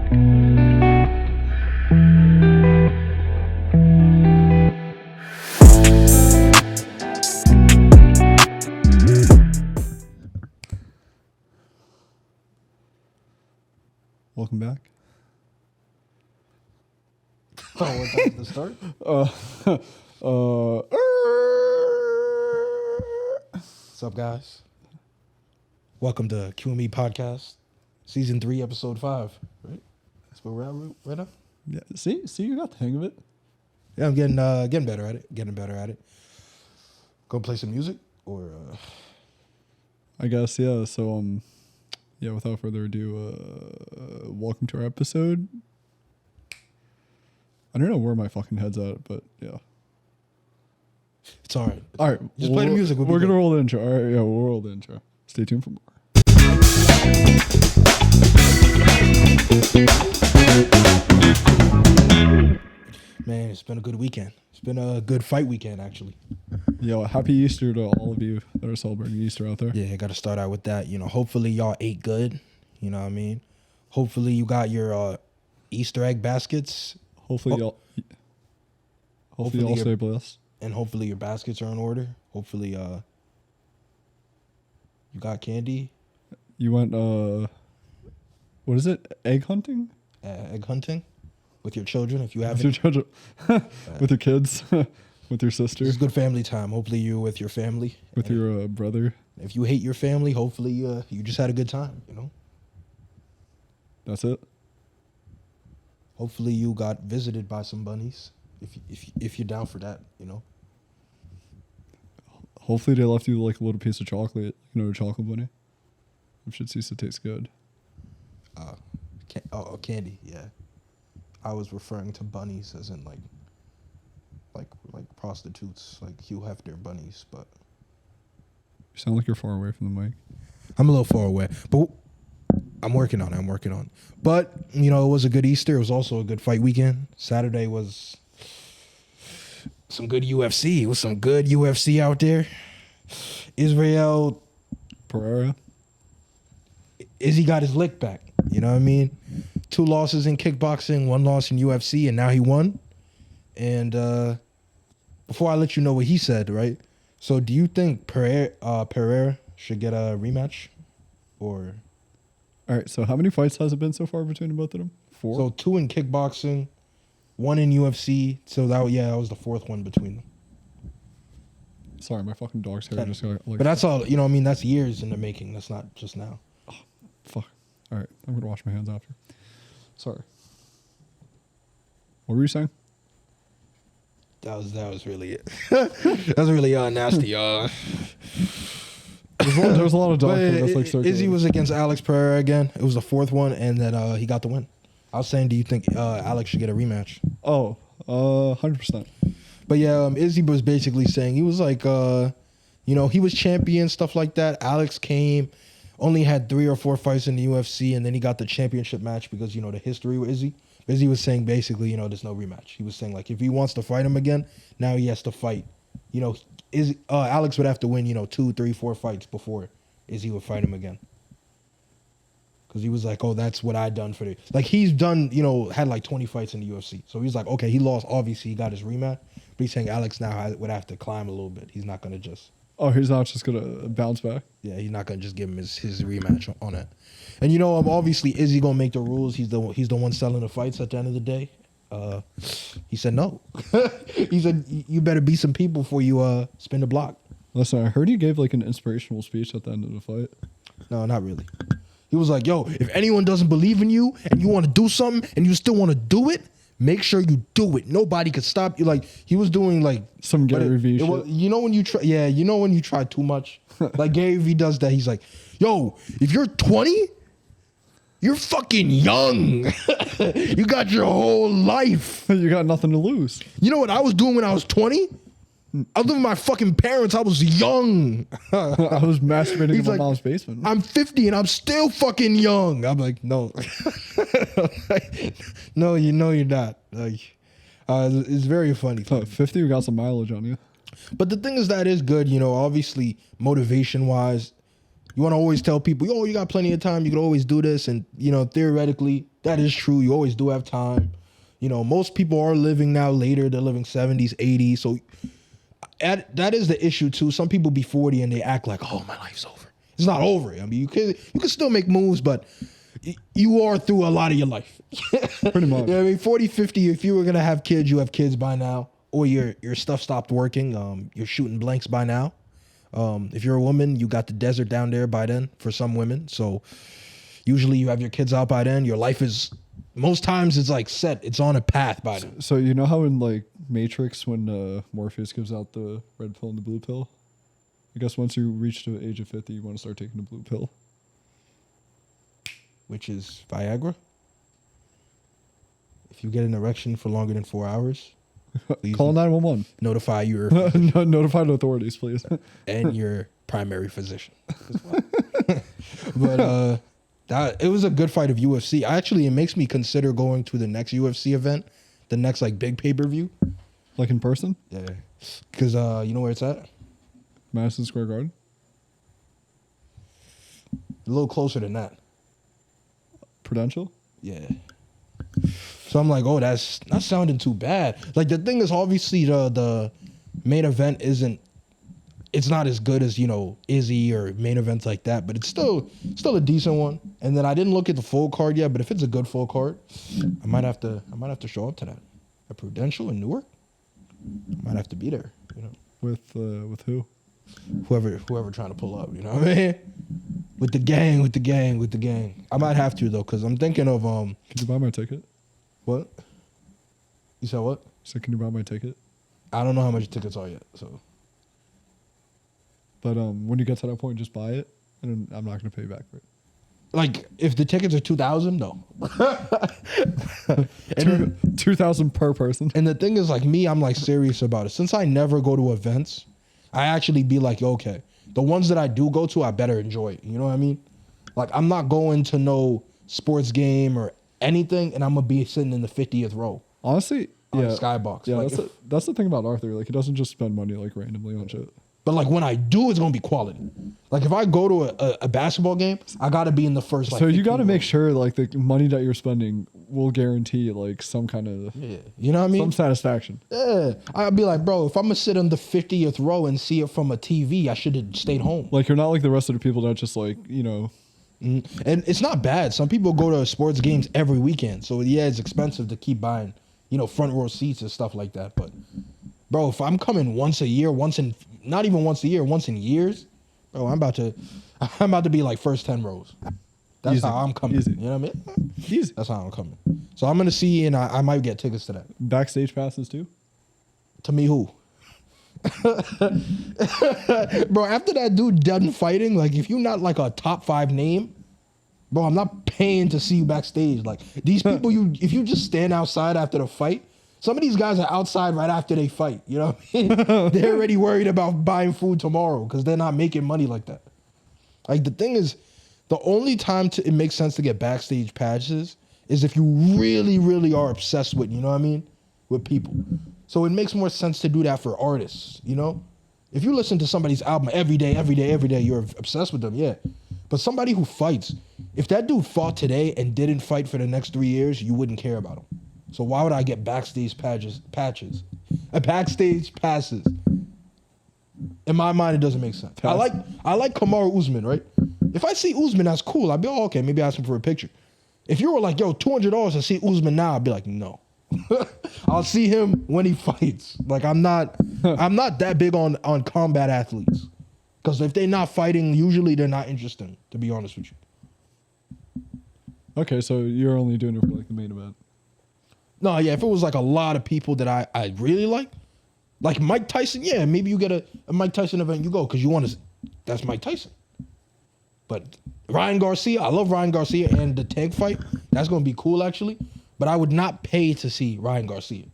Welcome back. Oh, was that the start? What's up, guys? Welcome to QME Podcast, Season 3, Episode 5. Right? That's where we're at right now? Yeah. See, you got the hang of it. Yeah, I'm getting better at it. Go play some music? Or, I guess, yeah. So, yeah, without further ado, welcome to our episode. I don't know where my fucking head's at, but yeah. It's alright. All right. Just play the music. We're going to roll the intro. All right, yeah, we'll roll the intro. Stay tuned for more. Man, it's been a good weekend. It's been a good fight weekend, actually. Yo, happy Easter to all of you that are celebrating Easter out there. Yeah, I got to start out with that. You know, hopefully y'all ate good. You know what I mean? Hopefully you got your Easter egg baskets. Hopefully y'all stay blessed. And hopefully your baskets are in order. Hopefully you got candy. You went, what is it? Egg hunting? Egg hunting with your children if you have With your any. children, with your kids, with your sister, It's good family time. Hopefully you're with your family. with And your brother. if you hate your family, hopefully you just had a good time, you know? That's it. Hopefully you got visited by some bunnies. If you're down for that, you know? Hopefully they left you like a little piece of chocolate, a chocolate bunny. It should cease to taste good. Candy, yeah. I was referring to bunnies as in like prostitutes, like Hugh Hefner bunnies, but You sound like you're far away from the mic. I'm a little far away. But I'm working on it. But, you know, it was a good Easter. It was also a good fight weekend. Saturday was some good UFC. It was some good UFC out there. Israel Pereira. Izzy got his lick back. You know what I mean? 2 losses in kickboxing, 1 loss in UFC, and now he won. And before I let you know what he said, right? So do you think Pereira should get a rematch? Or All right. So how many fights has it been so far between both of them? 4. so 2 in kickboxing, 1 in UFC. So that was the 4th one between them. Sorry, my fucking dog's hair just got like. But that's all, you know what I mean? That's years in the making. That's not just now. Fuck. All right. I'm gonna wash my hands after. Sorry. What were you saying? That was really it. That was really nasty, y'all. There's a lot of dog But food that's like circulating. Izzy was against Alex Pereira again. It was the 4th one, and then he got the win. I was saying, do you think Alex should get a rematch? Oh, 100%. But yeah, Izzy was basically saying, he was like, he was champion, stuff like that. Alex came, only had 3 or 4 fights in the UFC, and then he got the championship match because, the history with Izzy. Izzy was saying basically, there's no rematch. He was saying, like, if he wants to fight him again, now he has to fight. Alex would have to win, 2, 3, 4 fights before Izzy would fight him again. Because he was like, oh, that's what I done for the... Like, he's done, had like 20 fights in the UFC. So he's like, okay, he lost. Obviously, he got his rematch. But he's saying Alex now would have to climb a little bit. He's not going to just... Oh, he's not just gonna bounce back. Yeah, he's not going to just give him his rematch on it. And, obviously, Izzy going to make the rules. He's the one selling the fights at the end of the day. He said no. He said, you better beat some people before you spin the block. Listen, I heard he gave like an inspirational speech at the end of the fight. No, not really. He was like, yo, if anyone doesn't believe in you and you want to do something and you still want to do it, make sure you do it. Nobody could stop you. Like, he was doing like Some Gary Vee shit. when you try, when you try too much. Like Gary Vee does that. He's like, yo, if you're 20, you're fucking young. You got your whole life. You got nothing to lose. You know what I was doing when I was 20? I lived with my fucking parents. I was young. I was masturbating He's in my like, mom's basement. I'm 50 and I'm still fucking young. I'm like, no. No, you're not. Like, it's very funny. Oh, 50, we got some mileage on you. But the thing is that is good, obviously motivation wise, You want to always tell people, oh, you got plenty of time. You can always do this. And, you know, theoretically, that is true. You always do have time. You know, most people are living now later. They're living 70s, 80s. So that is the issue, too. Some people be 40 and they act like, oh, my life's over. It's not over. I mean, you can still make moves, but you are through a lot of your life. Pretty much. Yeah, I mean, 40, 50, if you were going to have kids, you have kids by now. Or your stuff stopped working. You're shooting blanks by now. If you're a woman, you got the desert down there by then for some women. So usually you have your kids out by then. Your life is, most times it's like set. It's on a path by then. So you know how in like Matrix when Morpheus gives out the red pill and the blue pill? I guess once you reach the age of 50, you want to start taking the blue pill. Which is Viagra. If you get an erection for longer than 4 hours, please Call 911. notify your Notify the authorities, please. and your primary physician. But it was a good fight of UFC. Actually, it makes me consider going to the next UFC event, the next like big pay-per-view. Like in person? Yeah, because you know where it's at? Madison Square Garden? A little closer than that. Prudential? Yeah. So I'm like, oh, that's not sounding too bad. Like the thing is, obviously the main event it's not as good as, you know, Izzy or main events like that, but it's still a decent one. And then I didn't look at the full card yet, but if it's a good full card, I might have to show up to that. At Prudential in Newark, I might have to be there. You know, With who? whoever trying to pull up. You know what I mean? With the gang. I might have to though, because I'm thinking of Can you buy my ticket? what? You said what? So can you buy my ticket? I don't know how much tickets are yet, so. But when you get to that point, just buy it, and I'm not gonna pay you back for it. Like, if the tickets are 2,000, no. And 2,000 per person. the thing is, like me, I'm like serious about it. Since I never go to events, I actually be like, okay, the ones that I do go to, I better enjoy it. You know what I mean? Like, I'm not going to no sports game or anything, and I'm gonna be sitting in the 50th row Honestly, on yeah, the skybox. yeah. Like, That's the thing about Arthur. Like, he doesn't just spend money like randomly on shit. but like when I do, it's gonna be quality. Like if I go to a basketball game, I gotta be in the first. Like, So you 15 got to make rows. sure like the money that you're spending will guarantee like some kind of Yeah, you know what I mean? some satisfaction. Yeah, I'd be like, bro, if I'm gonna sit on the 50th row and see it from a TV, I should have stayed home. Like you're not like the rest of the people that just like, you know, And it's not bad. Some people go to sports games every weekend, so yeah, it's expensive to keep buying, you know, front row seats and stuff like that. But bro, if I'm coming once a year, not even once a year, once in years, bro, I'm about to be like first 10 rows. That's Easy. how I'm coming. Easy. You know what I mean? easy. That's how I'm coming. So I'm gonna see, and I might get tickets to that. Backstage passes too. To me, who? Bro, after that dude done fighting, like if you're not like a top 5 name, bro, I'm not paying to see you backstage. Like these people, if you just stand outside after the fight, some of these guys are outside right after they fight. You know what I mean? They're already worried about buying food tomorrow because they're not making money like that. Like the thing is, the only time it makes sense to get backstage passes is if you really, really are obsessed with, you know what I mean, with people. So it makes more sense to do that for artists, you know? If you listen to somebody's album every day, you're obsessed with them, yeah. But somebody who fights, if that dude fought today and didn't fight for the next 3 years, you wouldn't care about him. So why would I get backstage backstage passes? In my mind, it doesn't make sense. I like Kamaru Usman, right? If I see Usman, that's cool. I'd be like, oh, okay, maybe ask him for a picture. If you were like, yo, $200 to see Usman now, I'd be like, no. I'll see him when he fights. Like I'm not that big on combat athletes. Because if they're not fighting, usually they're not interesting, to be honest with you. Okay, so you're only doing it for like the main event. No, yeah, if it was like a lot of people that I really like Mike Tyson, yeah, maybe you get a Mike Tyson event, you go, because you want to, that's Mike Tyson. But Ryan Garcia, I love Ryan Garcia, and the Tank fight, that's going to be cool actually. But I would not pay to see Ryan Garcia.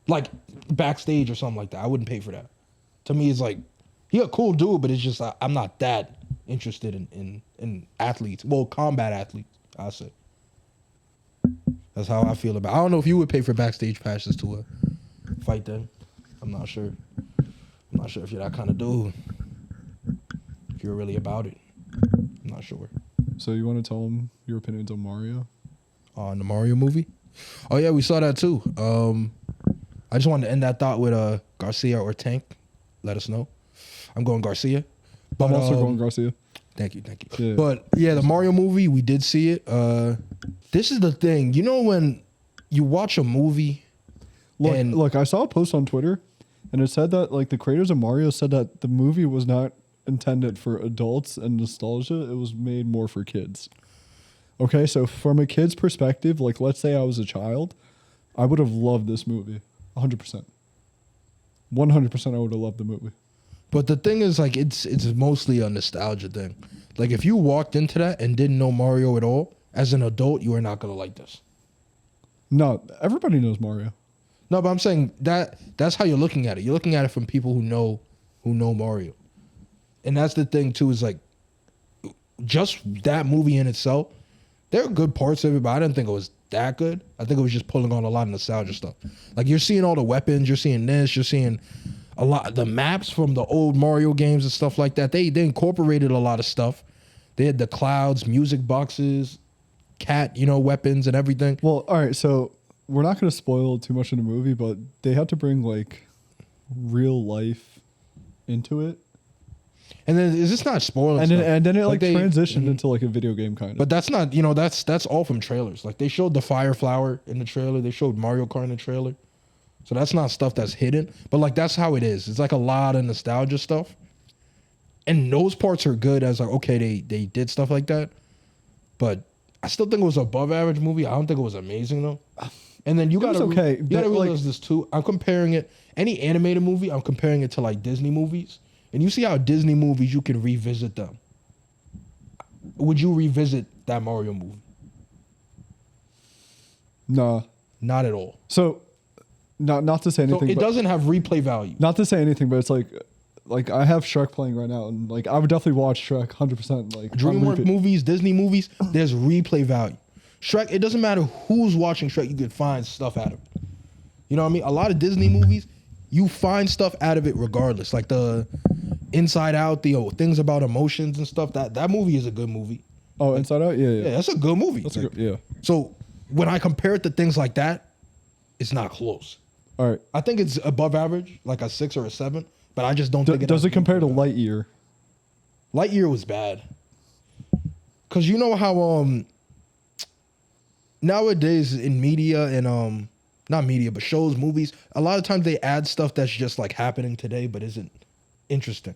Like backstage or something like that. I wouldn't pay for that. To me, it's like, he a cool dude, but it's just, I'm not that interested in athletes. Well, combat athletes, I say. That's how I feel about it. I don't know if you would pay for backstage passes to a fight then. I'm not sure. I'm not sure if you're that kind of dude. If you're really about it. not sure. So you want to tell them your opinions on Mario? On the Mario movie. Oh yeah, we saw that too. I just wanted to end that thought with Garcia or Tank. Let us know. I'm going Garcia. But, I'm also going Garcia. Thank you. Yeah. But yeah, the Mario movie, we did see it. This is the thing. You know when you watch a movie Look, I saw a post on Twitter, and it said that like the creators of Mario said that the movie was not intended for adults and nostalgia. It was made more for kids. Okay, so from a kid's perspective, like let's say I was a child, I would have loved this movie, 100%. 100%, I would have loved the movie. But the thing is, like, it's mostly a nostalgia thing. Like, if you walked into that and didn't know Mario at all, as an adult, you are not gonna like this. No, everybody knows Mario. No, but I'm saying that's how you're looking at it. You're looking at it from people who know Mario, and that's the thing too. Is like, just that movie in itself, there are good parts of it, but I didn't think it was that good. I think it was just pulling on a lot of nostalgia stuff. Like you're seeing all the weapons, you're seeing this, you're seeing a lot of the maps from the old Mario games and stuff like that. They incorporated a lot of stuff. They had the clouds, music boxes, cat, weapons and everything. Well, all right, so we're not going to spoil too much in the movie, but they had to bring like real life into it. And then is this not spoiling? And then it like they transitioned into like a video game kind of. But that's not, that's all from trailers. Like they showed the Fire Flower in the trailer. They showed Mario Kart in the trailer. So that's not stuff that's hidden. But like that's how it is. It's like a lot of nostalgia stuff. And those parts are good as like, okay, they did stuff like that. But I still think it was above average movie. I don't think it was amazing though. And then you gotta realize this too. I'm comparing it, any animated movie, I'm comparing it to like Disney movies. And you see how Disney movies, you can revisit them. Would you revisit that Mario movie? Nah. Not at all. So, not to say anything. So it doesn't have replay value. Not to say anything, but it's like I have Shrek playing right now, and like I would definitely watch Shrek 100%. Like DreamWorks movies, Disney movies, there's replay value. Shrek, it doesn't matter who's watching Shrek, you can find stuff out of it. You know what I mean? A lot of Disney movies, you find stuff out of it regardless. Like the Inside Out, the things about emotions and stuff. That movie is a good movie. Oh, Inside Out? Yeah. Yeah, that's a good movie. That's yeah. So when I compare it to things like that, it's not close. All right. I think it's above average, like a 6 or a 7, but I just don't think it does it compare to value. Lightyear? Lightyear was bad. Cause you know how nowadays in media and not media, but shows, movies, a lot of times they add stuff that's just like happening today but isn't interesting.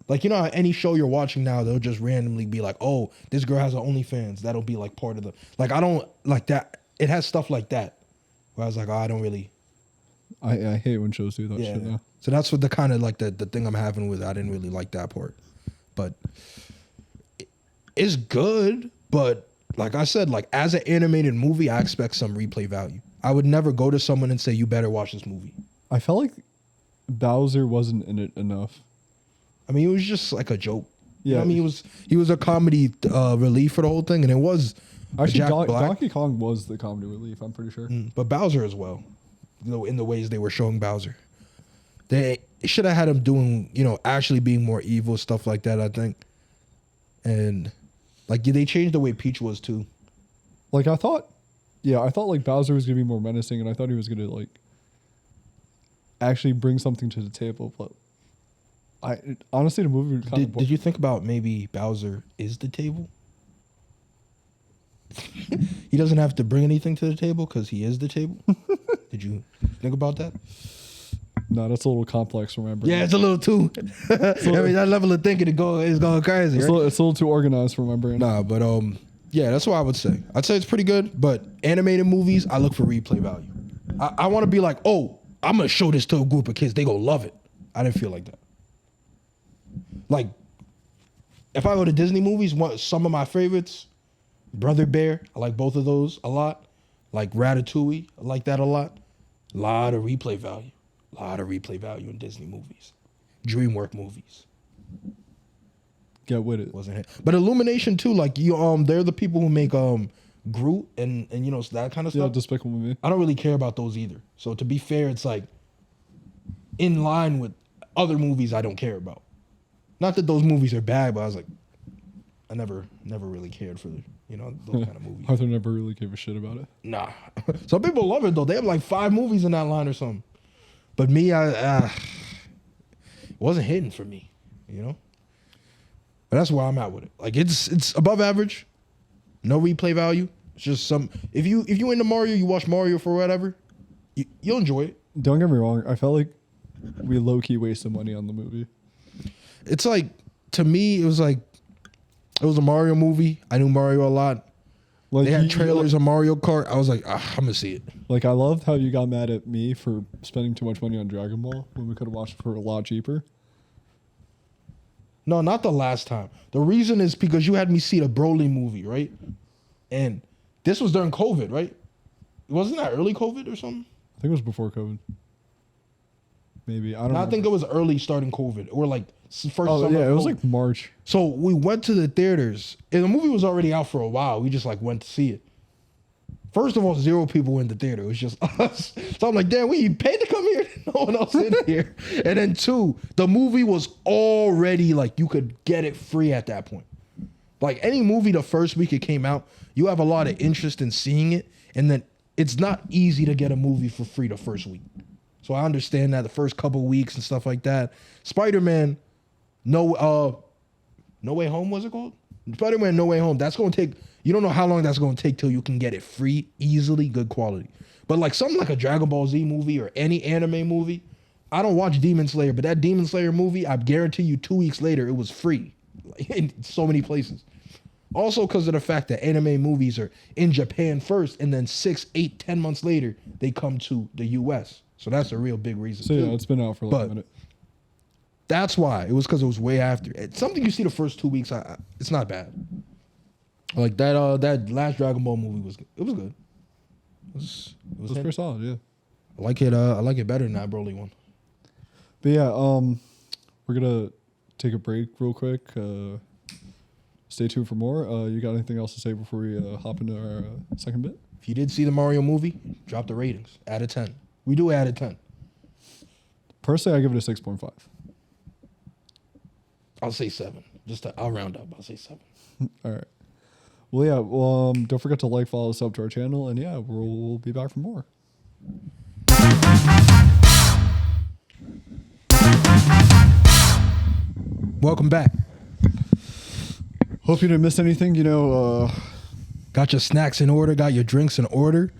Like, you know how any show you're watching now, they'll just randomly be like, oh, this girl has an OnlyFans. That'll be like part of the, like, I don't like that. It has stuff like that. Where I was like, oh, I don't really. I hate when shows do that shit now. So that's what the kind of like the thing I'm having with it. I didn't really like that part. But it's good. But like I said, like as an animated movie, I expect some replay value. I would never go to someone and say, you better watch this movie. I felt like Bowser wasn't in it enough. I mean, it was just like a joke. Yeah. You know what I mean, he was a comedy relief for the whole thing, and it was actually Jack Black. Donkey Kong was the comedy relief. I'm pretty sure. But Bowser as well, in the ways they were showing Bowser, they should have had him doing, actually being more evil stuff like that. I think, and like they changed the way Peach was too. Like I thought like Bowser was gonna be more menacing, and I thought he was gonna like actually bring something to the table, but. Honestly, the movie kind of. Did you think about maybe Bowser is the table? He doesn't have to bring anything to the table because he is the table. Did you think about that? No, that's a little complex. Remember? Yeah, it's a little too. I mean, that level of thinking is going crazy. It's, right? it's a little too organized for remembering. Nah, but yeah, that's what I would say. I'd say it's pretty good. But animated movies, I look for replay value. I want to be like, oh, I'm gonna show this to a group of kids. They gonna love it. I didn't feel like that. Like, if I go to Disney movies, some of my favorites, Brother Bear, I like both of those a lot. Like Ratatouille, I like that a lot. A lot of replay value. A lot of replay value in Disney movies. DreamWorks movies. Get with it. Wasn't it? But Illumination too, like they're the people who make Groot and that kind of stuff. Yeah, Despicable Me. I don't really care about those either. So to be fair, it's like in line with other movies I don't care about. Not that those movies are bad, but I was like, I never really cared for those kind of movies. Arthur never really gave a shit about it. Nah, some people love it though. They have like 5 movies in that line or something. But me, it wasn't hitting for me, you know. But that's where I'm at with it. Like it's above average, no replay value. It's just some. If you into Mario, you watch Mario for whatever, you'll enjoy it. Don't get me wrong. I felt like we low key wasted money on the movie. It's like, to me, it was a Mario movie. I knew Mario a lot. Like They had trailers of Mario Kart. I was like, I'm gonna see it. Like I loved how you got mad at me for spending too much money on Dragon Ball when we could have watched it for a lot cheaper. No, not the last time. The reason is because you had me see the Broly movie, right? And this was during COVID, right? Wasn't that early COVID or something? I think it was before COVID. Maybe I don't. No, I think it was early starting COVID or like first. Oh summer yeah, of it was COVID. like March. So we went to the theaters, and the movie was already out for a while. We just like went to see it. First of all, 0 people in the theater. It was just us. So I'm like, damn, we paid to come here. No one else in here. And then 2, the movie was already like you could get it free at that point. Like any movie, the first week it came out, you have a lot of interest in seeing it, and then it's not easy to get a movie for free the first week. So I understand that the first couple weeks and stuff like that. Spider-Man, No Way Home, was it called? Spider-Man No Way Home. That's going to take, you don't know how long that's going to take till you can get it free, easily, good quality. But like something like a Dragon Ball Z movie or any anime movie, I don't watch Demon Slayer, but that Demon Slayer movie, I guarantee you 2 weeks later, it was free like, in so many places. Also because of the fact that anime movies are in Japan first, and then 6, 8, 10 months later, they come to the US. So that's a real big reason. So yeah, too. it's been out for like But a minute. That's why. It was because it was way after. It's something you see the first 2 weeks, it's not bad. Like that last Dragon Ball movie was good. It was good. It was It was pretty solid, yeah. I like it. I like it better than that Broly one. But yeah, we're gonna take a break real quick. Stay tuned for more. You got anything else to say before we hop into our second bit? If you did see the Mario movie, drop the ratings. Out of 10. We do add a 10. Personally, I give it a 6.5. I'll say 7. I'll round up. I'll say 7. All right. Well, yeah. Well, don't forget to like, follow us up to our channel, and yeah, we'll be back for more. Welcome back. Hope you didn't miss anything. You know, Got your snacks in order. Got your drinks in order.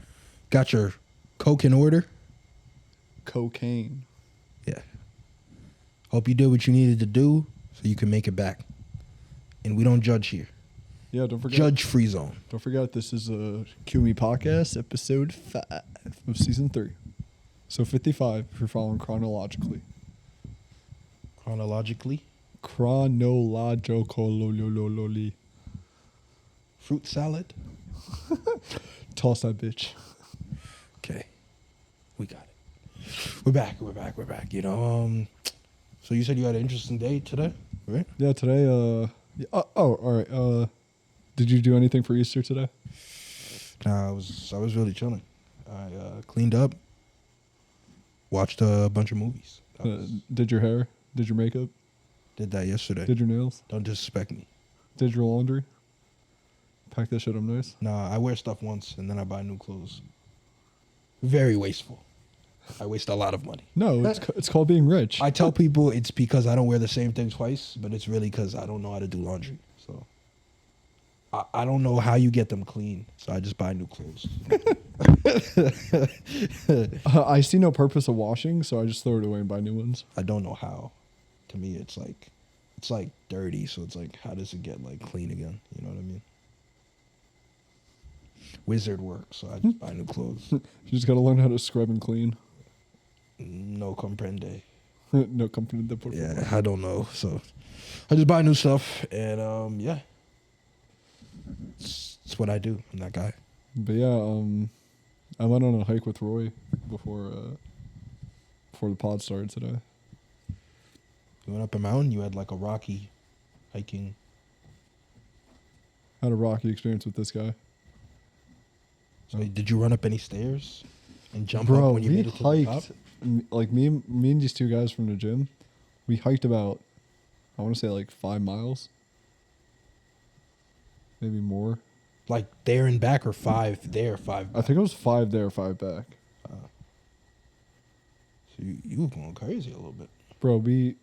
Got your Coke in order. cocaine. Yeah. Hope you did what you needed to do so you can make it back. And we don't judge here. Yeah, don't forget. Judge free zone. Don't forget, this is a QME podcast, episode 5 of season 3. So 55 if you're following chronologically. Chronologically. Chronologically. Fruit salad. Toss that bitch. Okay. We got it. We're back. You know, so you said you had an interesting day today, right? Yeah, today, all right. Did you do anything for Easter today? Nah, I was really chilling. I cleaned up, watched a bunch of movies. Did your hair? Did your makeup? Did that yesterday. Did your nails? Don't disrespect me. Did your laundry? Pack that shit up nice. Nah, I wear stuff once and then I buy new clothes. Very wasteful. I waste a lot of money. No, it's called being rich. I tell people it's because I don't wear the same thing twice, but it's really because I don't know how to do laundry. So I don't know how you get them clean, so I just buy new clothes. I see no purpose of washing, so I just throw it away and buy new ones. I don't know how. To me, it's like dirty, so it's like, how does it get like clean again? You know what I mean? Wizard work, so I just buy new clothes. You just gotta learn how to scrub and clean. No comprende. No company that put. Yeah, I don't know. So I just buy new stuff, and yeah, it's what I do. I'm that guy. But yeah, I went on a hike with Roy before the pod started today. You went up a mountain. You had like a rocky hiking. Had a rocky experience with this guy. So did you run up any stairs and jump Bro, up when you we made it to the top? hiked. Like me and these two guys from the gym, we hiked about, I want to say like 5 miles. maybe more. Like there and back, or 5 there, 5 I back? think it was 5 there, 5 back. So you were going crazy a little bit. Bro, we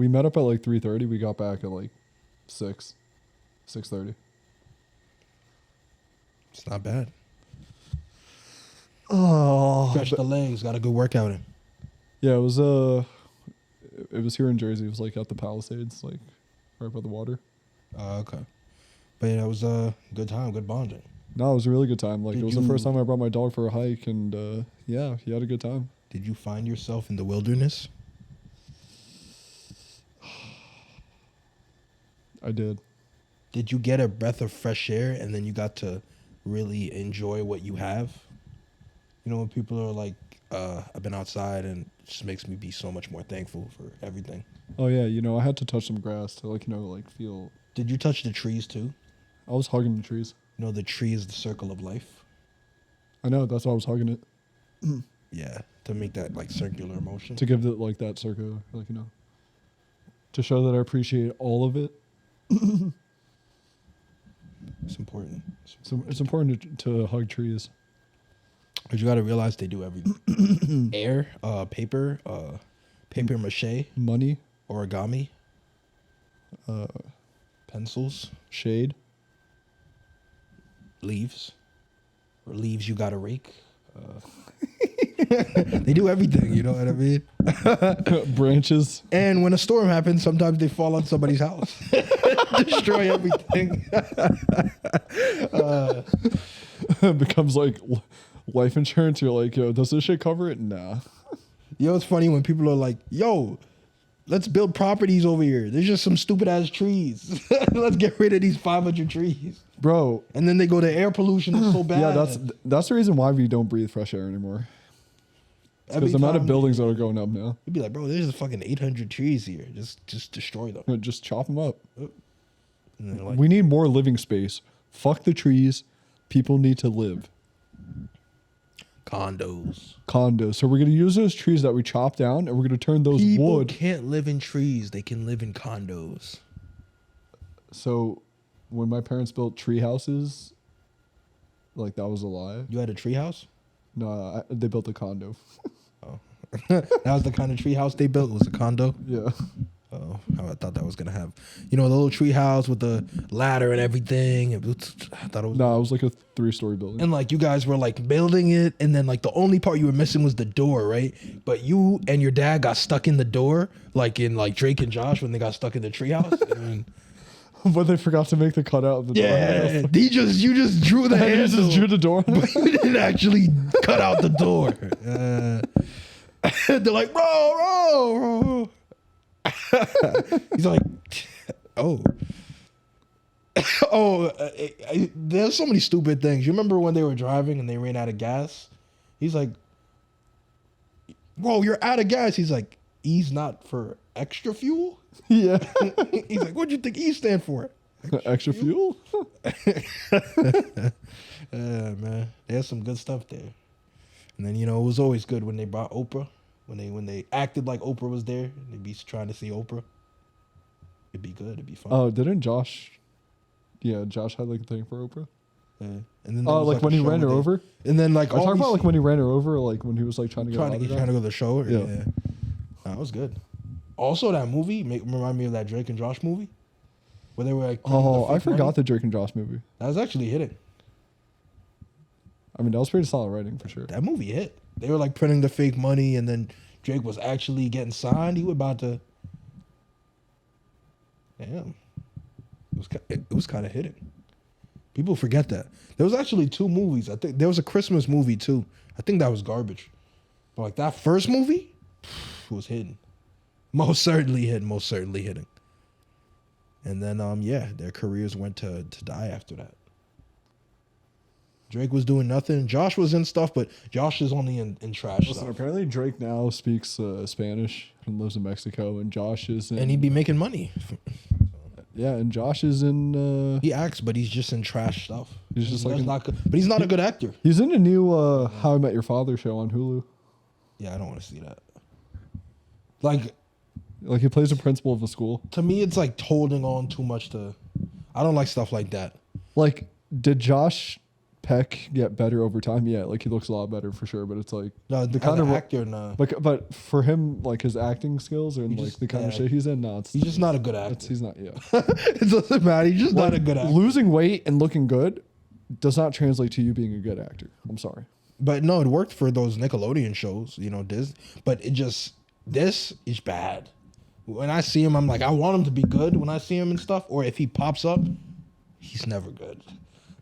met up at like 3:30. We got back at like 6:30. It's not bad. Oh, Stretch the legs. Got a good workout in. yeah. It was here in Jersey. It was like at the Palisades, like right by the water. Okay. But yeah, it was a good time, good bonding. No, it was a really good time. Like Did it was you- the first time I brought my dog for a hike, and yeah, he had a good time. Did you find yourself in the wilderness? I did. Did you get a breath of fresh air and then you got to really enjoy what you have? You know, when people are like, I've been outside and it just makes me be so much more thankful for everything. Oh yeah, I had to touch some grass to like feel. Did you touch the trees too? I was hugging the trees. You know, the tree is the circle of life. I know, that's why I was hugging it Yeah, to make that like circular motion. to give it like that circle, like to show that I appreciate all of it. It's important. So it's important to hug trees. But you got to realize they do everything. Air, paper mache, Money, origami, pencils, shade, leaves, or leaves you got to rake. They do everything, you know what I mean? branches. And when a storm happens, sometimes they fall on somebody's house, destroy everything. It becomes like life insurance. You're like, yo, does this shit cover it? Nah. You know, it's funny when people are like, yo, let's build properties over here. There's just some stupid ass trees. Let's get rid of these 500 trees. Bro, And then they go to air pollution is so bad. yeah, that's the reason why we don't breathe fresh air anymore. Because the amount of buildings that are going up now. You'd be like, bro, there's fucking 800 trees here. Just destroy them. Just chop them up. And they're like, We need more living space. Fuck the trees. People need to live. condos. Condos. So we're gonna use those trees that we chop down, and we're gonna turn those People wood. can't live in trees. They can live in condos. So when my parents built tree houses, like that was a lie. You had a tree house? No, they built a condo. That was the kind of tree house they built, was a condo? Yeah. Oh, I thought that was going to have, you know, the little tree house with the ladder and everything. I thought it was... No, it was like a 3-story building. And like you guys were like building it, and then like the only part you were missing was the door, right? But you and your dad got stuck in the door, like in like Drake and Josh when they got stuck in the treehouse. And But they forgot to make the cutout of the door. yeah, you just drew the And he handle, just drew the door. but you didn't actually cut out the door. They're like, bro. He's like, oh. There's so many stupid things. You remember when they were driving and they ran out of gas? He's like, whoa, you're out of gas. He's like, E's not for extra fuel? Yeah. He's like, what'd you think E stand for? Extra fuel? Man, there's some good stuff there. And then, you know, it was always good when they brought Oprah. When they acted like Oprah was there, they'd be trying to see Oprah. It'd be good. It'd be fun. Oh, didn't Josh? Yeah, Josh had like a thing for Oprah. Yeah. And then there Oh, was, like when a he show ran her where they- over? And then like Are you all talking these- about like when he ran her over, like when he was like trying to get trying an to autograph? go to the show. Yeah. Yeah. That was good. Also, that movie remind me of that Drake and Josh movie, where they were like. printing the Oh, I fake forgot money. the Drake and Josh movie. That was actually hitting. I mean, that was pretty solid writing for sure. That movie hit. They were like printing the fake money, and then Drake was actually getting signed. He was about to. Damn. It was kind of hitting. People forget that. There was actually 2 movies. I think there was a Christmas movie too. I think that was garbage. But like that first movie was hidden. Most certainly hitting. And then yeah, their careers went to die after that. Drake was doing nothing. Josh was in stuff, but Josh is only in trash Listen, stuff. apparently Drake now speaks Spanish and lives in Mexico, and Josh is in. And he'd be making money. Yeah, and Josh is in. He acts, but he's just in trash stuff. He's just like not good. But he's not a good actor. He's in a new How I Met Your Father show on Hulu. Yeah, I don't want to see that. Like, Like he plays the principal of a school. to me, it's like holding on too much to. I don't like stuff like that. Like, did Josh Peck get better over time? Yeah, like he looks a lot better for sure. But it's like No, the kind kind of of actor. No, but for him, like his acting skills and He like just- the kind of yeah. shit he's in, no, it's he's just not a good it's, actor. he's not. Yeah, It doesn't matter. He's just not a good actor. losing weight and looking good does not translate to you being a good actor. I'm sorry. But no, it worked for those Nickelodeon shows, you know, Disney. But this is bad. When I see him, I'm like, I want him to be good when I see him and stuff. Or if he pops up, he's never good.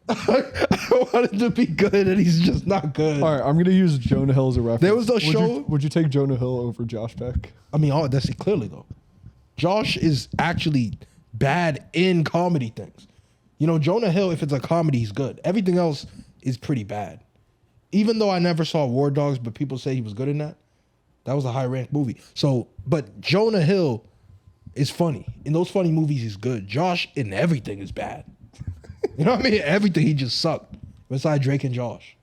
I want him to be good, and he's just not good. All right, I'm gonna use Jonah Hill as a reference. There was a Would show- would you take Jonah Hill over Josh Peck? I mean, oh, that's it clearly though. Josh is actually bad in comedy things. You know, Jonah Hill, if it's a comedy, he's good. Everything else is pretty bad. Even though I never saw War Dogs, but people say he was good in that. That was a high ranked movie. So, but Jonah Hill is funny. In those funny movies, he's good. Josh in everything is bad. You know what I mean? Everything he just sucked. Besides Drake and Josh.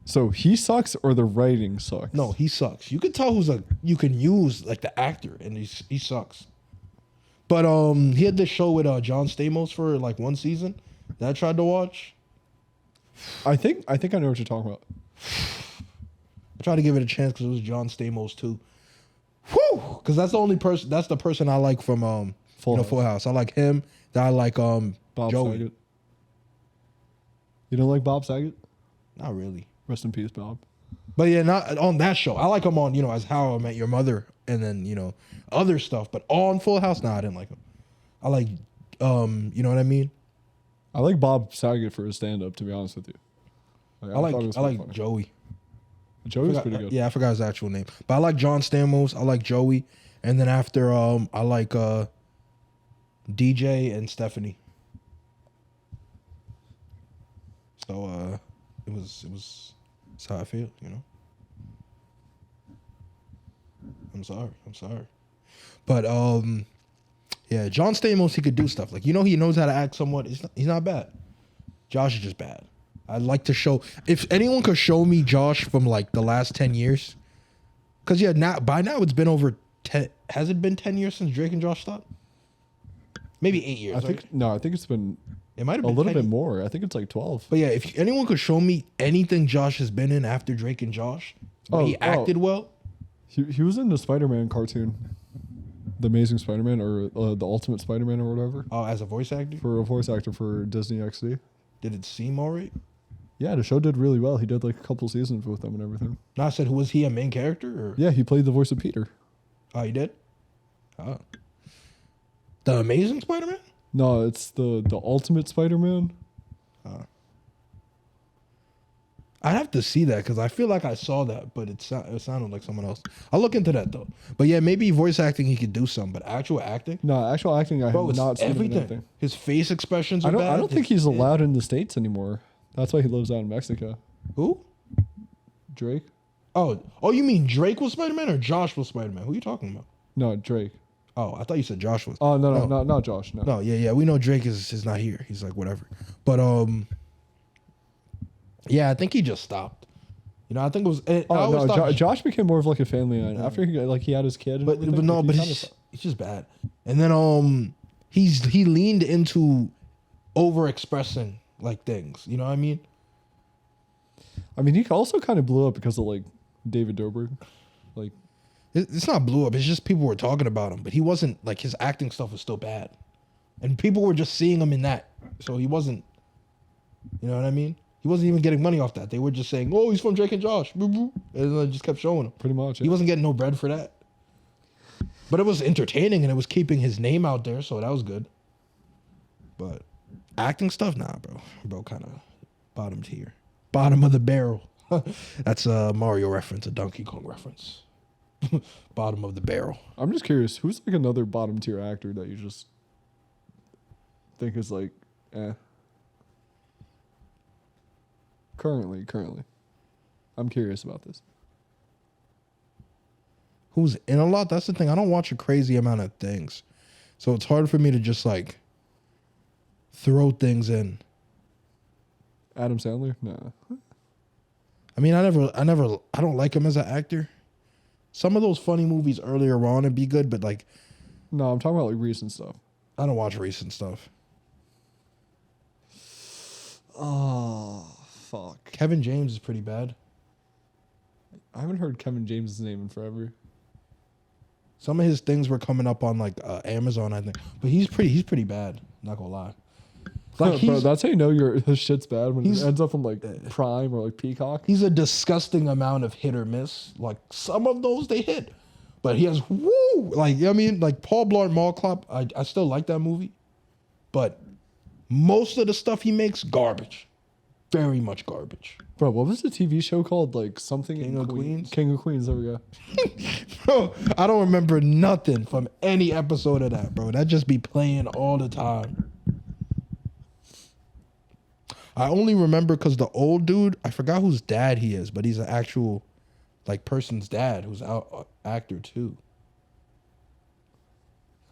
So he sucks or the writing sucks? No, he sucks. You can tell you can use like the actor, and he sucks. But he had this show with John Stamos for like one season that I tried to watch. I think I know what you're talking about. I tried to give it a chance because it was John Stamos too. Whew! Because that's the only person. That's the person I like from Full Full House. I like him. Then I like Bob Joey. Saget. You don't like Bob Saget? Not really. Rest in peace, Bob. But yeah, not on that show. I like him on, as How I Met Your Mother and then, other stuff. But on Full House, nah, I didn't like him. I like, you know what I mean? I like Bob Saget for his stand up, to be honest with you. I thought it like was I pretty like funny. Joey. Joey's pretty good. Yeah, I forgot his actual name. But I like John Stamos. I like Joey. And then after, I like DJ and Stephanie. So it was that's how I feel, I'm sorry. But yeah, John Stamos, he could do stuff. Like, he knows how to act somewhat. He's not bad. Josh is just bad. I'd like to show, if anyone could show me Josh from like the last 10 years. Cause yeah, by now it's been over 10. Has it been 10 years since Drake and Josh stopped? Maybe 8 years. I think right? I think it's been It might have a been little 10 bit more. I think it's like 12. But yeah, if anyone could show me anything Josh has been in after Drake and Josh, where he acted well. He was in the Spider-Man cartoon, The Amazing Spider-Man, or the Ultimate Spider-Man, or whatever, As a voice actor, for a voice actor for Disney XD. did it seem alright? Yeah, the show did really well. He did like a couple seasons with them and everything. No, I said, who was he a main character? Or? Yeah, he played the voice of Peter. Oh, he did? Oh. The Amazing Spider-Man? No, it's the Ultimate Spider-Man. I'd have to see that because I feel like I saw that, but it sounded like someone else. I'll look into that though. But yeah, maybe voice acting he could do some, but actual acting? No, actual acting, I Bro, have it's not seen him in everything. anything. His face expressions are I don't bad. think he's allowed in the States anymore. That's why he lives out in Mexico. Who? Drake? Oh, you mean Drake was Spider-Man or Josh was Spider-Man? Who are you talking about? No, Drake. Oh, I thought you said Josh was. Oh no, not Josh. No. No, yeah. We know Drake is not here. He's like whatever. But yeah, I think he just stopped. I think it was. I Oh always no, thought, Josh became more of like a family man after he had his kid. And but everything, no, like, he but kinda he's just bad. And then he leaned into over expressing like things. You know what I mean? I mean, he also kind of blew up because of like David Dobrik. Like, It's not blew up. It's just people were talking about him, but he wasn't like his acting stuff was still bad, and people were just seeing him in that. So he wasn't. You know what I mean? He wasn't even getting money off that. They were just saying, "Oh, he's from Drake and Josh," and they just kept showing him. pretty much. He Yeah. wasn't getting no bread for that. But it was entertaining and it was keeping his name out there, so that was good. But acting stuff, nah, bro. Bro, kind of bottom tier. Bottom of the barrel. That's a Mario reference, a Donkey Kong reference. Bottom of the barrel. I'm just curious, who's like another bottom tier actor that you just think is like, eh? Currently. I'm curious about this. Who's in a lot? That's the thing. I don't watch a crazy amount of things. So it's hard for me to just like throw things in. Adam Sandler? Nah. I mean, I don't like him as an actor. Some of those funny movies earlier on would be good, but like, No, I'm talking about like recent stuff. I don't watch recent stuff. Oh, fuck. Kevin James is pretty bad. I haven't heard Kevin James' name in forever. Some of his things were coming up on like Amazon, I think. But he's pretty bad. Not gonna lie. Like Bro, that's how you know his shit's bad when it he's- ends up on like Prime or like Peacock. he's a disgusting amount of hit or miss. Like some of those they hit, but he has woo. Like you know what I mean, like Paul Blart Mall Cop. I still like that movie, but most of the stuff he makes garbage, very much garbage. Bro, what was the TV show called? Like something King of Queens? King of Queens. There we go. Bro, I don't remember nothing from any episode of that, bro. That just be playing all the time. I only remember because the old dude, I forgot whose dad he is, but he's an actual like person's dad who's out actor too.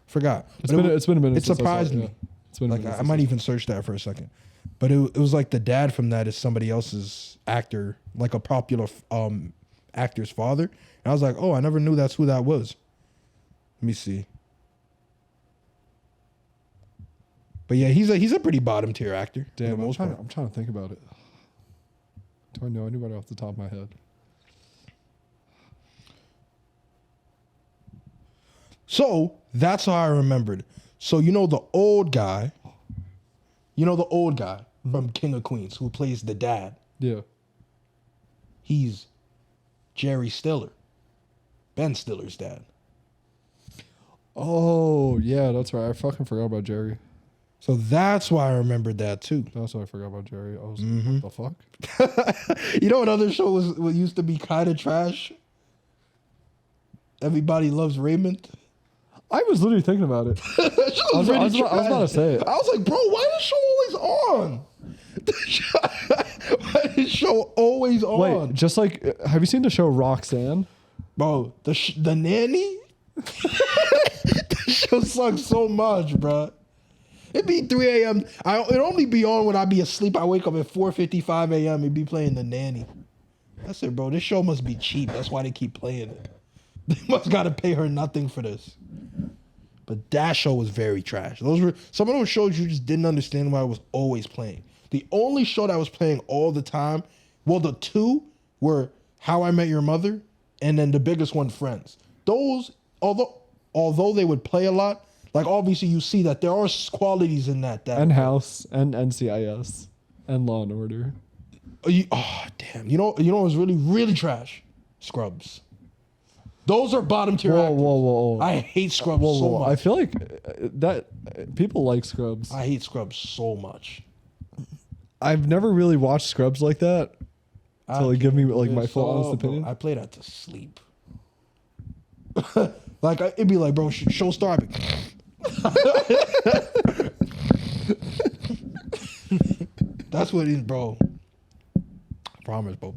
Forgot. It's But been a minute. It since I saw surprised me. yeah. It's been a Like minute I since might even search that for a second. But it was like the dad from that is somebody else's actor, like a popular actor's father. And I was like, oh, I never knew that's who that was. Let me see. But yeah, he's a pretty bottom tier actor. for the Damn, most part. I'm trying to think about it. Do I know anybody off the top of my head? So that's how I remembered. So you know the old guy from King of Queens who plays the dad. Yeah. He's Jerry Stiller, Ben Stiller's dad. Oh, yeah, that's right. I fucking forgot about Jerry. So that's why I remembered that too. That's why I forgot about Jerry. I was Mm-hmm. like, what the fuck? You know what other show was used to be kind of trash? Everybody Loves Raymond. I was literally thinking about it. I was about to say it. I was like, bro, why is the show always on? Why is the show always on? Wait, just like, have you seen the show Roxanne? Bro, the nanny? The show sucks so much, bro. It'd be 3 a.m. It'd only be on when I'd be asleep. I wake up at 4:55 a.m. It'd be playing the nanny. I said, bro, this show must be cheap. That's why they keep playing it. They must gotta pay her nothing for this. But that show was very trash. Those were some of those shows you just didn't understand why it was always playing. The only show that was playing all the time, well, the two were How I Met Your Mother, and then the biggest one, Friends. Those, although they would play a lot, like obviously you see that there are qualities in that. And House and NCIS and Law and Order. Oh damn! You know what was really really trash? Scrubs. Those are bottom tier actors. Whoa. I hate Scrubs so much. I feel like that people like Scrubs. I hate Scrubs so much. I've never really watched Scrubs like that. To like give me like my full honest opinion. I play that to sleep. Like it'd be like, bro, show starting. That's what it is, bro. I promise, bro.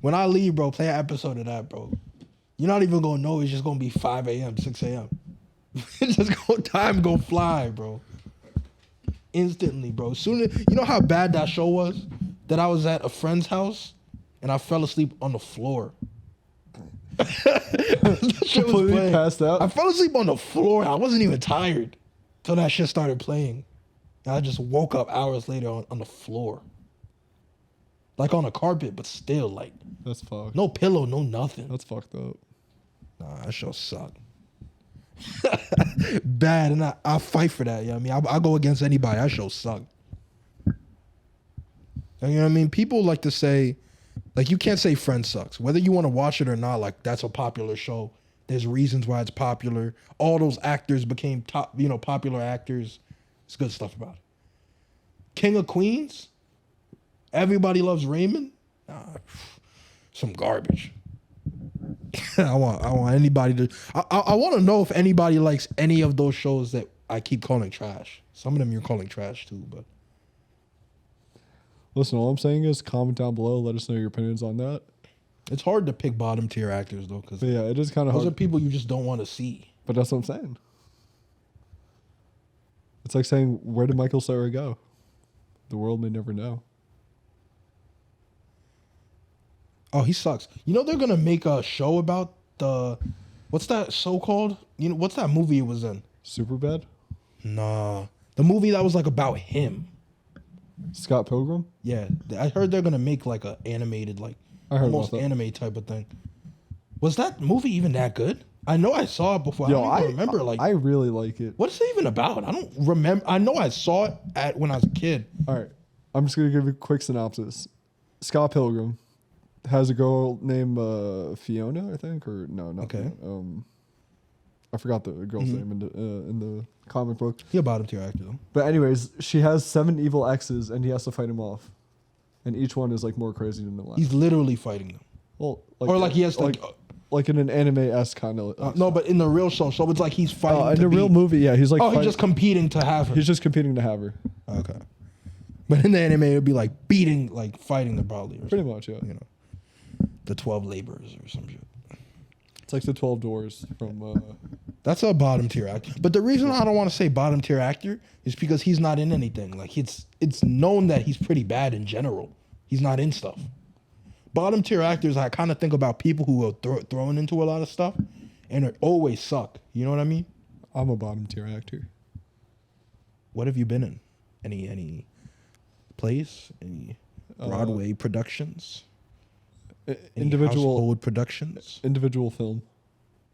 When I leave, bro, play an episode of that, bro. You're not even gonna know it's just gonna be 5 a.m., 6 a.m. Time go fly, bro. Instantly, bro. Soon as, you know how bad that show was? That I was at a friend's house and I fell asleep on the floor. That shit was Completely playing. passed out? I fell asleep on the floor. I wasn't even tired till that shit started playing. And I just woke up hours later on the floor. Like on a carpet, but still, like, That's fucked. no pillow, no nothing. That's fucked up. Nah, that show suck. Bad, and I fight for that. You know what I mean? I'll go against anybody. That show suck. And you know what I mean? People like to say, like, you can't say Friends sucks. Whether you want to watch it or not, like, that's a popular show. There's reasons why it's popular. All those actors became popular actors. It's good stuff about it. King of Queens? Everybody Loves Raymond? Nah, some garbage. I want anybody to. I want to know if anybody likes any of those shows that I keep calling trash. Some of them you're calling trash too, but Listen, all I'm saying is comment down below. Let us know your opinions on that. it's hard to pick bottom tier actors though, because But yeah, it is kind of those hard. are people you just don't want to see. But that's what I'm saying. It's like saying, where did Michael Cera go? The world may never know. Oh, he sucks. You know they're gonna make a show about what's that show called? You know what's that movie it was in? Superbad? Nah, the movie that was like about him. Scott Pilgrim. Yeah, I heard they're gonna make like a animated, like I heard almost about that. anime type of thing. Was that movie even that good? I know I saw it before. Yo, I don't even remember. Like, I really like it. what's it even about? I don't remember. I know I saw it when I was a kid. All right, I'm just gonna give you a quick synopsis. Scott Pilgrim has a girl named Fiona, I think, or no, not Okay. Fiona. I forgot the girl's name in the comic book. He a bottom tier actor though. But anyways, she has 7 evil exes, and he has to fight them off. And each one is like more crazy than the last. He's literally fighting them. Well, Or like he has to, like in an anime-esque kind of. no, but in the real show, so it's like he's fighting. in to the real be- movie, yeah, he's like. Oh, he's just competing to have her. he's just competing to have her. Okay. But in the anime, it would be like beating, like fighting them probably. Or Pretty something, much, yeah. you know, the 12 laborers or some shit. It's like the 12 Doors from. That's a bottom tier actor. But the reason I don't want to say bottom tier actor is because he's not in anything. Like it's known that he's pretty bad in general. He's not in stuff. Bottom tier actors, I kind of think about people who are thrown into a lot of stuff and it always suck. You know what I mean? I'm a bottom tier actor. What have you been in? Any plays? Any Broadway productions? Any Individual household productions? individual film.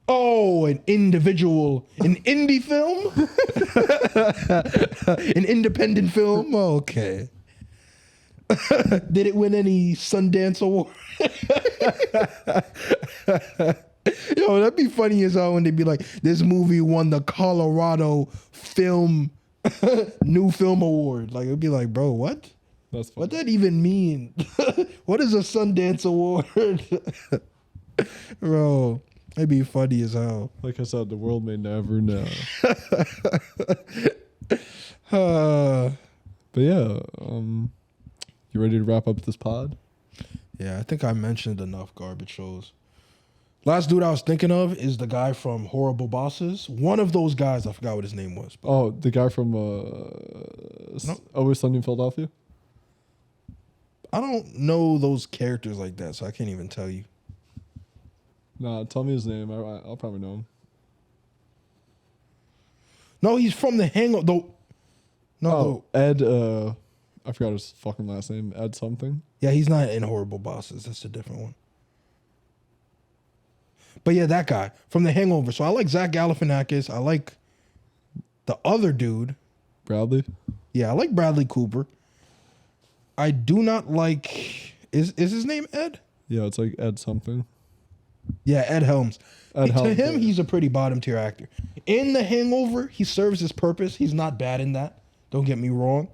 Oh, an indie film? An independent film? Okay. Did it win any Sundance Award? Yo, that'd be funny as hell when they'd be like, this movie won the Colorado Film New Film Award. Like, it'd be like, bro, what? That's fun. What that even mean? What is a Sundance Award? Bro, it'd be funny as hell. Like I said, the world may never know. But yeah, you ready to wrap up this pod? Yeah, I think I mentioned enough garbage shows. Last dude I was thinking of is the guy from Horrible Bosses. One of those guys, I forgot what his name was. But Oh, the guy from Always Sunny in Philadelphia. I don't know those characters like that, so I can't even tell you. Nah, tell me his name. I'll probably know him. No, he's from The Hangover. No, Oh, Ed. I forgot his fucking last name. Ed something. yeah, he's not in Horrible Bosses. That's a different one. But yeah, that guy from The Hangover. So I like Zach Galifianakis. I like the other dude. Bradley. Yeah, I like Bradley Cooper. I do not like. Is his name Ed? Yeah, it's like Ed something. Yeah, Ed Helms. Ed To Helms, him, yeah. he's a pretty bottom tier actor. In The Hangover, he serves his purpose. He's not bad in that. Don't get me wrong.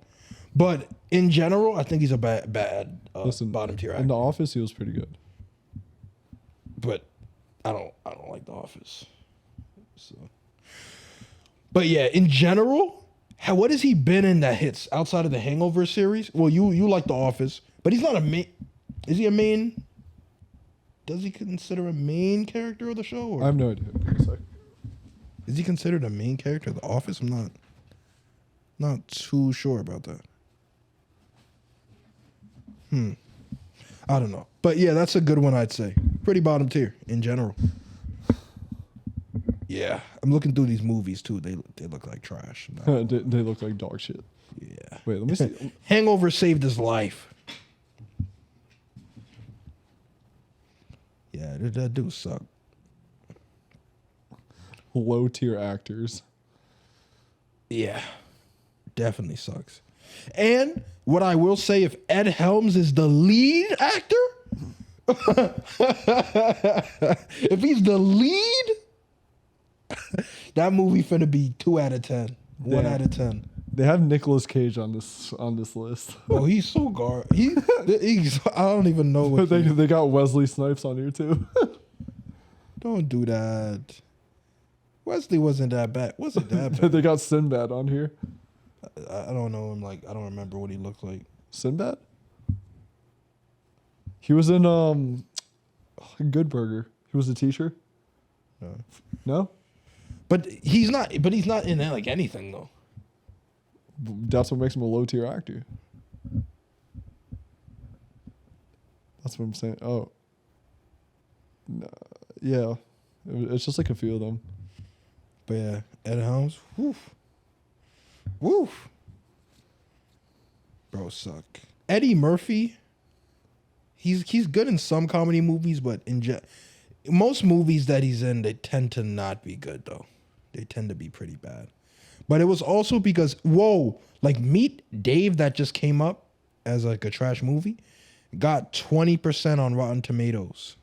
But in general, I think he's a bad bottom tier actor. In The Office, he was pretty good. But I don't like The Office. So, but yeah, in general, what has he been in that hits outside of the Hangover series? Well, you like The Office, but he's not a main. Is he a main? Does he consider a main character of the show? Or I have no idea. Give me a sec. is he considered a main character of The Office? I'm not too sure about that. I don't know. But yeah, that's a good one, I'd say. Pretty bottom tier in general. Yeah. I'm looking through these movies too. They look like trash. No. They look like dog shit. Yeah. Wait, let me see. Hangover saved his life. Yeah, that dude suck. Low tier actors. Yeah. Definitely sucks. And what I will say, if Ed Helms is the lead actor, if he's the lead, that movie finna be 2 out of 10. 1 Yeah. out of 10. They have Nicolas Cage on this list. Oh, he's so he's I don't even know what they got Wesley Snipes on here too. Don't do that. Wesley wasn't that bad. Wasn't that bad? They got Sinbad on here. I don't know him. Like, I don't remember what he looked like. Sinbad? He was in Good Burger. He was a teacher. No. No? But he's not in like anything though. That's what makes him a low tier actor. That's what I'm saying. Oh. No. Yeah. It's just like a few of them. But yeah, Ed Helms. Woof. Woof. Bro, suck. Eddie Murphy. He's good in some comedy movies, but most movies that he's in, they tend to not be good though. They tend to be pretty bad. But it was also because like Meet Dave that just came up as like a trash movie, got 20% on Rotten Tomatoes.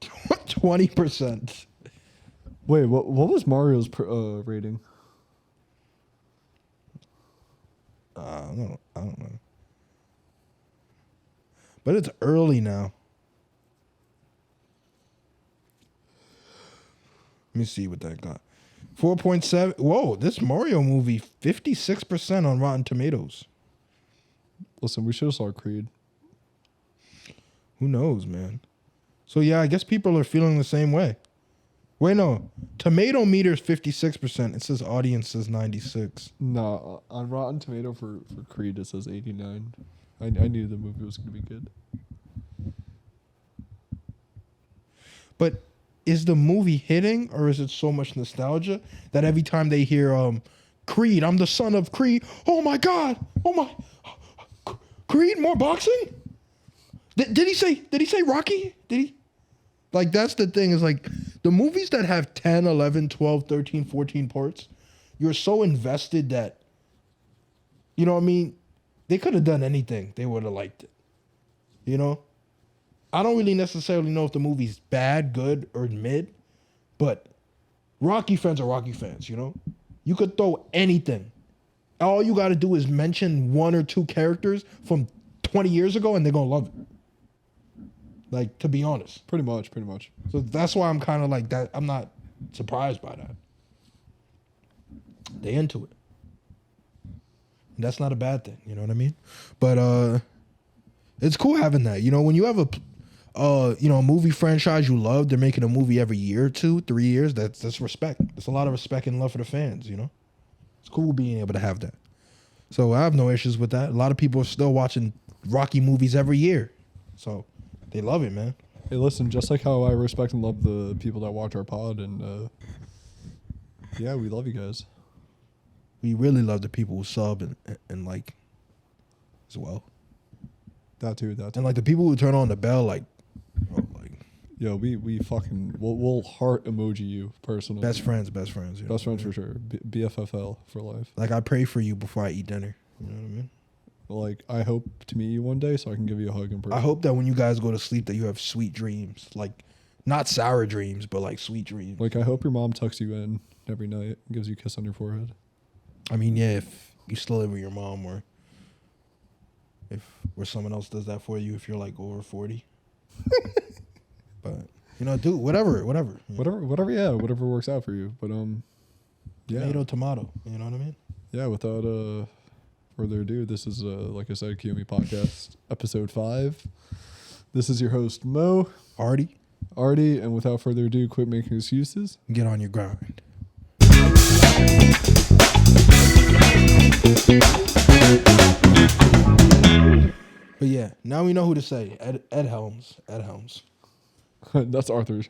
20%. Wait, what was Mario's rating? I don't know. But it's early now. Let me see what that got. 4.7. Whoa, this Mario movie, 56% on Rotten Tomatoes. Listen, we should have saw Creed. Who knows, man? So yeah, I guess people are feeling the same way. Wait, no. Tomato meter's 56%. It says audience says 96. No, on Rotten Tomato for Creed it says 89. I knew the movie was going to be good. But is the movie hitting, or is it so much nostalgia that every time they hear Creed, I'm the son of Creed, oh my God, oh my, Creed, more boxing? Did he say Rocky? Did he? Like, that's the thing, is like the movies that have 10, 11, 12, 13, 14 parts, you're so invested that, you know what I mean? They could have done anything. They would have liked it. You know? I don't really necessarily know if the movie's bad, good, or mid, but Rocky fans are Rocky fans, you know? You could throw anything. All you got to do is mention one or two characters from 20 years ago and they're going to love it. Like, to be honest. Pretty much. So that's why I'm kind of like that. I'm not surprised by that. They into it. And that's not a bad thing, you know what I mean? But it's cool having that. You know, when you have a movie franchise you love, they're making a movie every year, 2, 3 years, that's respect. There's a lot of respect and love for the fans, you know? It's cool being able to have that. So I have no issues with that. A lot of people are still watching Rocky movies every year. So they love it, man. Hey, listen, just like how I respect and love the people that watch our pod, and yeah, we love you guys. We really love the people who sub and like as well. That too. And like the people who turn on the bell, like, yo, we fucking we'll heart emoji you personally. best friends. You know Best friends what I mean? for sure. BFFL for life. Like, I pray for you before I eat dinner. You know what I mean? Like, I hope to meet you one day so I can give you a hug in person. I hope that when you guys go to sleep that you have sweet dreams. Like, not sour dreams, but like sweet dreams. Like, I hope your mom tucks you in every night and gives you a kiss on your forehead. I mean, yeah, if you still live with your mom, or someone else does that for you if you're like over 40. But, you know, dude, whatever. Whatever works out for you. But yeah. Tomato, you know what I mean? Yeah, without further ado, this is like I said, Kiyomi Podcast, episode 5. This is your host, Mo. Artie, and without further ado, quit making excuses. get on your grind. But yeah, now we know who to say. Ed Helms. That's Arthur's.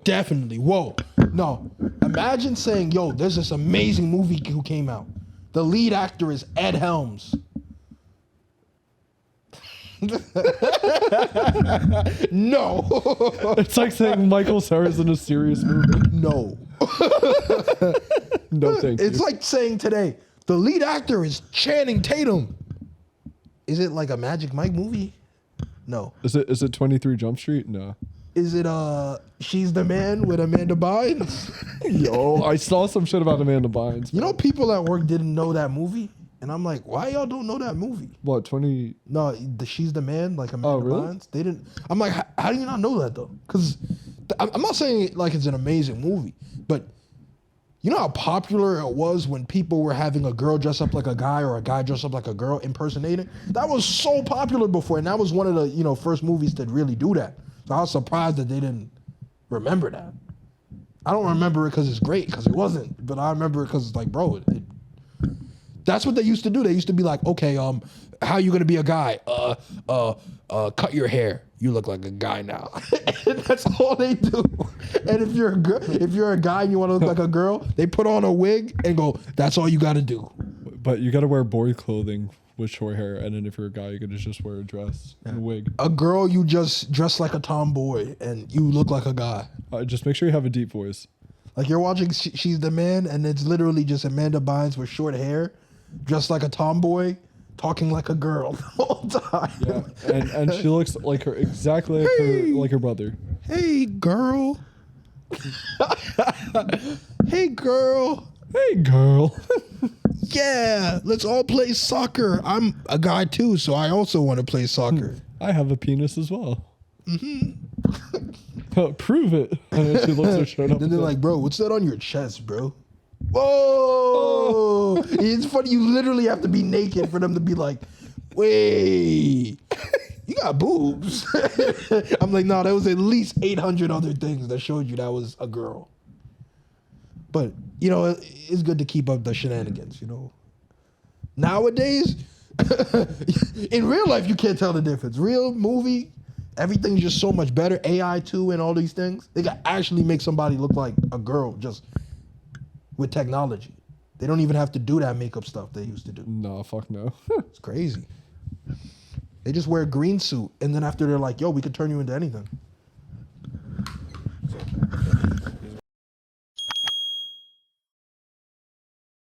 Definitely. Whoa. No. Imagine saying, yo, there's this amazing movie who came out. The lead actor is Ed Helms. No. It's like saying Michael Cera's in a serious movie. No. No, thank you. It's like saying today, the lead actor is Channing Tatum. Is it like a Magic Mike movie? No. Is it 23 Jump Street? No. Is it She's the Man with Amanda Bynes? Yo, I saw some shit about Amanda Bynes. You know, people at work didn't know that movie, and I'm like, why y'all don't know that movie? What, 20? No, She's the Man, like Amanda really? Bynes. They didn't. I'm like, how do you not know that though? Because I'm not saying it like it's an amazing movie, but you know how popular it was when people were having a girl dress up like a guy or a guy dress up like a girl impersonating? That was so popular before, and that was one of the first movies to really do that. So I was surprised that they didn't remember that. I don't remember it because it's great, because it wasn't, but I remember it because it's like, bro, that's what they used to do. They used to be like, okay, how you gonna be a guy? Cut your hair. You look like a guy now. And that's all they do. And if you're a guy and you want to look like a girl, they put on a wig and go, that's all you got to do. But you gotta wear boy clothing with short hair, and then if you're a guy, you gotta just wear a dress and a wig. A girl, you just dress like a tomboy and you look like a guy. Just make sure you have a deep voice. Like you're watching She's the Man, and it's literally just Amanda Bynes with short hair, dressed like a tomboy, talking like a girl the whole time. Yeah, and she looks like her exactly like her brother. Hey, girl. Hey, girl. Hey, girl. Yeah, let's all play soccer. I'm a guy too, so I also want to play soccer. I have a penis as well. Prove it. And then she looks her shirt up. Then they're like, bro, what's that on your chest, bro? Whoa! It's funny. You literally have to be naked for them to be like, wait, you got boobs. I'm like, no, there was at least 800 other things that showed you that was a girl. But, you know, it's good to keep up the shenanigans, you know. Nowadays, in real life, you can't tell the difference. Real movie, everything's just so much better. AI too and all these things. They can actually make somebody look like a girl just with technology. They don't even have to do that makeup stuff they used to do. No, fuck no. It's crazy. They just wear a green suit, and then after they're like, yo, we could turn you into anything.